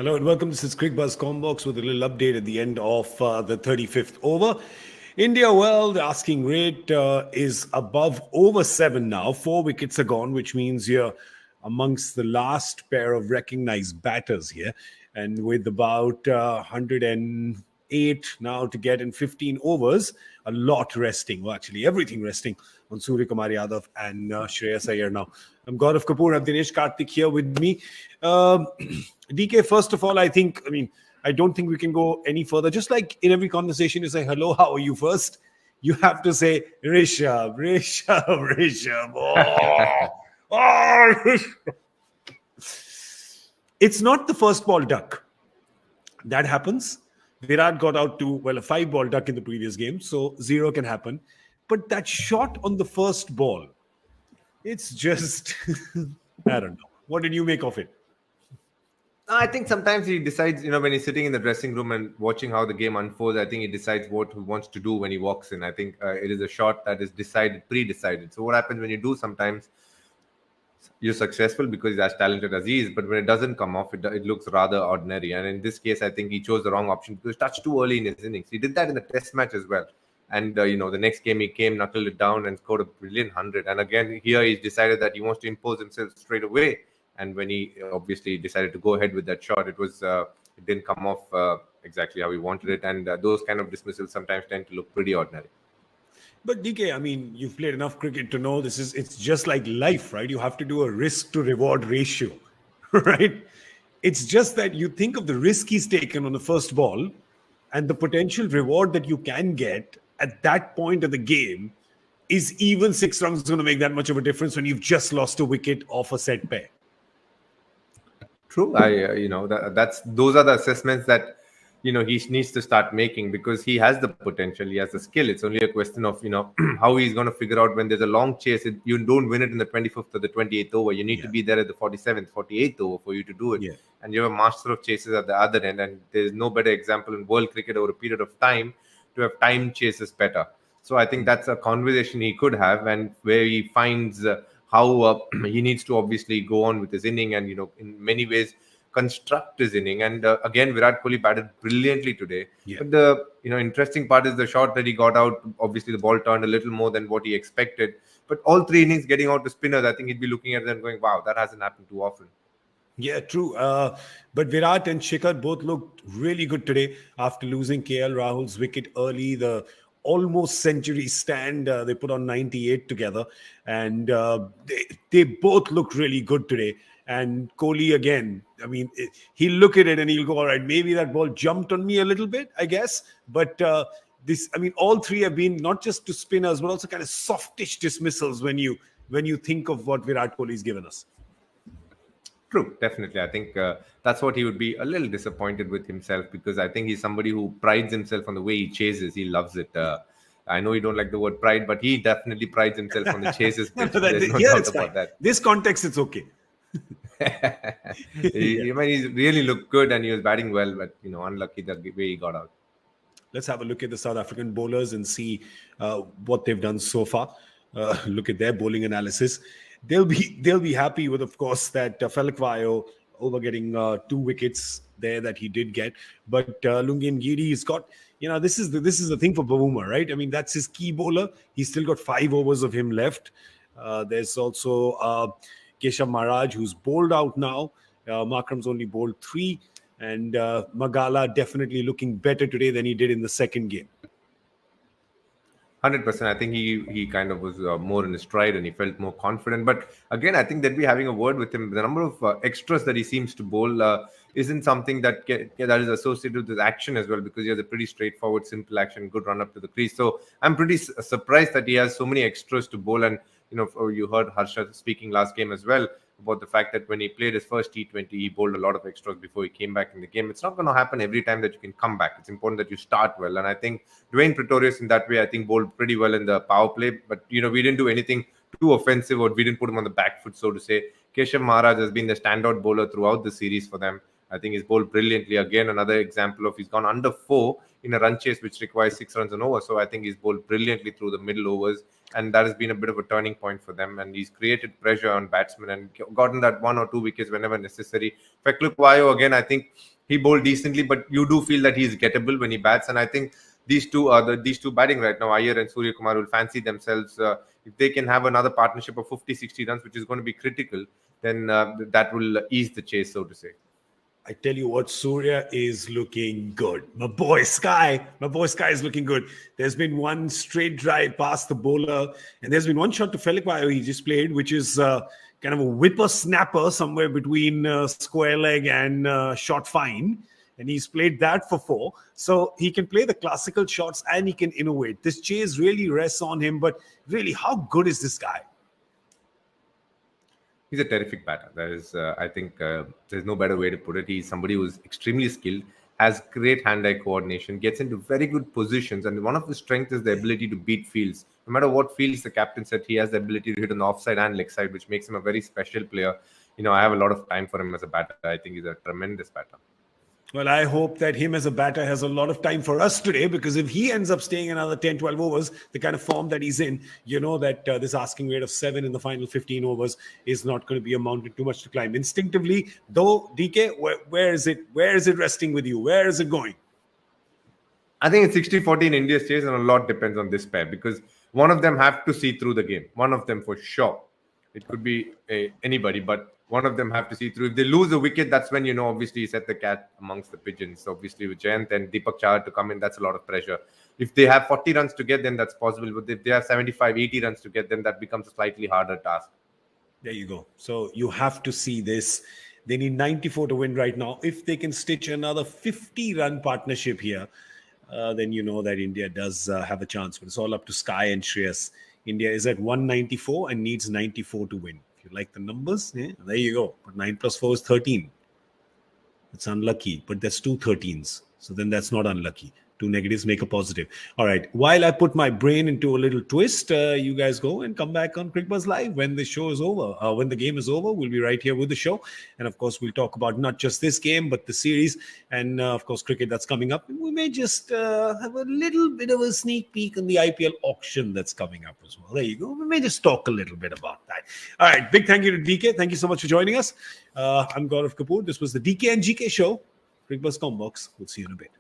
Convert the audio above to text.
Hello and welcome. This is Cricbuzz Comm Box with a little update at the end of the 35th over. India, well, the asking rate is above over 7 now. 4 wickets are gone, which means you're amongst the last pair of recognized batters here. And with about 108 now to get in 15 overs, a lot resting. Well, actually, everything resting on Suryakumar Yadav and Iyer now. I'm Gaurav Kapur. I'm Dinesh Karthik here with me. DK, first of all, I don't think we can go any further. Just like in every conversation, you say, hello, how are you first? You have to say, Rishabh. Oh, It's not the first ball duck. That happens. Virat got out to, a 5-ball duck in the previous game, so 0 can happen. But that shot on the first ball, it's just, I don't know. What did you make of it? I think sometimes he decides, when he's sitting in the dressing room and watching how the game unfolds, I think he decides what he wants to do when he walks in. I think it is a shot that is pre-decided. So what happens when you do sometimes, you're successful because he's as talented as he is, but when it doesn't come off, it looks rather ordinary. And in this case, I think he chose the wrong option because he touched too early in his innings. He did that in the test match as well. And, the next game he came, knuckled it down and scored a brilliant 100. And again, here he's decided that he wants to impose himself straight away. And when he obviously decided to go ahead with that shot, it didn't come off exactly how he wanted it. And those kind of dismissals sometimes tend to look pretty ordinary. But DK, you've played enough cricket to know it's just like life, right? You have to do a risk to reward ratio, right? It's just that you think of the risk he's taken on the first ball and the potential reward that you can get at that point of the game. Is even 6 runs going to make that much of a difference when you've just lost a wicket off a set pair? True. Those are the assessments that he needs to start making because he has the potential, he has the skill. It's only a question of how he's going to figure out when there's a long chase. You don't win it in the 25th or the 28th over. You need to be there at the 47th, 48th over for you to do it. Yeah. And you're a master of chases at the other end, and there's no better example in world cricket over a period of time to have time chases better. So I think that's a conversation he could have, and where he finds how he needs to obviously go on with his inning and, in many ways construct his inning. And again, Virat Kohli batted brilliantly today. Yeah. But the interesting part is the shot that he got out. Obviously, the ball turned a little more than what he expected. But all 3 innings getting out to spinners, I think he'd be looking at them going, wow, that hasn't happened too often. Yeah, true. But Virat and Shikhar both looked really good today after losing KL Rahul's wicket early. The almost century stand, they put on 98 together, and they both look really good today. And Kohli again, he'll look at it and he'll go, all right, maybe that ball jumped on me a little bit, I guess. But all 3 have been not just to spinners, but also kind of softish dismissals when you think of what Virat Kohli's given us. True, definitely. I think that's what he would be a little disappointed with himself, because I think he's somebody who prides himself on the way he chases. He loves it. I know you don't like the word pride, but he definitely prides himself on the chases. There's no doubt about that. This context, it's okay. He really looked good and he was batting well, but unlucky the way he got out. Let's have a look at the South African bowlers and see what they've done so far. Look at their bowling analysis. They'll be happy with, of course, that Falquayo over getting 2 wickets there that he did get. But Lungi Ngidi has got, this is the thing for Bavuma, right? That's his key bowler. He's still got 5 overs of him left. There's also Keshav Maharaj, who's bowled out now. Markram's only bowled 3. And Magala definitely looking better today than he did in the second game. 100%. I think he kind of was more in his stride and he felt more confident. But again, I think they'd be having a word with him. The number of extras that he seems to bowl isn't something that is associated with his action as well, because he has a pretty straightforward, simple action, good run up to the crease. So I'm pretty surprised that he has so many extras to bowl. And you heard Harsha speaking last game as well about the fact that when he played his first T20, he bowled a lot of extras before he came back in the game. It's not going to happen every time that you can come back. It's important that you start well. And I think Dwayne Pretorius in that way, I think, bowled pretty well in the power play. But, we didn't do anything too offensive, or we didn't put him on the back foot, so to say. Keshav Maharaj has been the standout bowler throughout the series for them. I think he's bowled brilliantly. Again, another example of he's gone under 4 in a run chase which requires 6 runs and over. So I think he's bowled brilliantly through the middle overs, and that has been a bit of a turning point for them. And he's created pressure on batsmen and gotten that 1 or 2 wickets whenever necessary. Cricbuzz again, I think he bowled decently, but you do feel that he's gettable when he bats. And I think these two batting right now, Iyer and Suryakumar, will fancy themselves. If they can have another partnership of 50-60 runs, which is going to be critical, then that will ease the chase, so to say. I tell you what, Surya is looking good. My boy Sky is looking good. There's been one straight drive past the bowler, and there's been one shot to Cricbuzz he just played, which is kind of a whipper-snapper somewhere between square leg and short fine. And he's played that for 4. So he can play the classical shots and he can innovate. This chase really rests on him. But really, how good is this guy? He's a terrific batter. There is, I think, there's no better way to put it. He's somebody who's extremely skilled, has great hand-eye coordination, gets into very good positions. And one of his strengths is the ability to beat fields. No matter what fields the captain said, he has the ability to hit on the offside and leg side, which makes him a very special player. I have a lot of time for him as a batter. I think he's a tremendous batter. Well, I hope that him as a batter has a lot of time for us today, because if he ends up staying another 10, 12 overs, the kind of form that he's in, that this asking rate of 7 in the final 15 overs is not going to be a mountain too much to climb. Instinctively, though, DK, where is it? Where is it resting with you? Where is it going? I think it's 60-40 in India's chase, and a lot depends on this pair, because one of them have to see through the game. One of them for sure. It could be anybody, but one of them have to see through. If they lose a wicket, that's when, obviously, you set the cat amongst the pigeons. So obviously, with Jayant and Deepak Chahar to come in, that's a lot of pressure. If they have 40 runs to get, then that's possible. But if they have 75, 80 runs to get, then that becomes a slightly harder task. There you go. So you have to see this. They need 94 to win right now. If they can stitch another 50-run partnership here, then you know that India does have a chance. But it's all up to Sky and Shreyas. India is at 194 and needs 94 to win. If you like the numbers, there you go. But 9 plus 4 is 13. It's unlucky, but there's 2 13s. So then that's not unlucky. 2 negatives make a positive. All right. While I put my brain into a little twist, you guys go and come back on Cricbuzz Live when the show is over. When the game is over, we'll be right here with the show. And of course, we'll talk about not just this game, but the series. And of course, cricket that's coming up. And we may just have a little bit of a sneak peek on the IPL auction that's coming up as well. There you go. We may just talk a little bit about that. All right. Big thank you to DK. Thank you so much for joining us. I'm Gaurav Kapur. This was the DK and GK show. Cricbuzz Comm Box. We'll see you in a bit.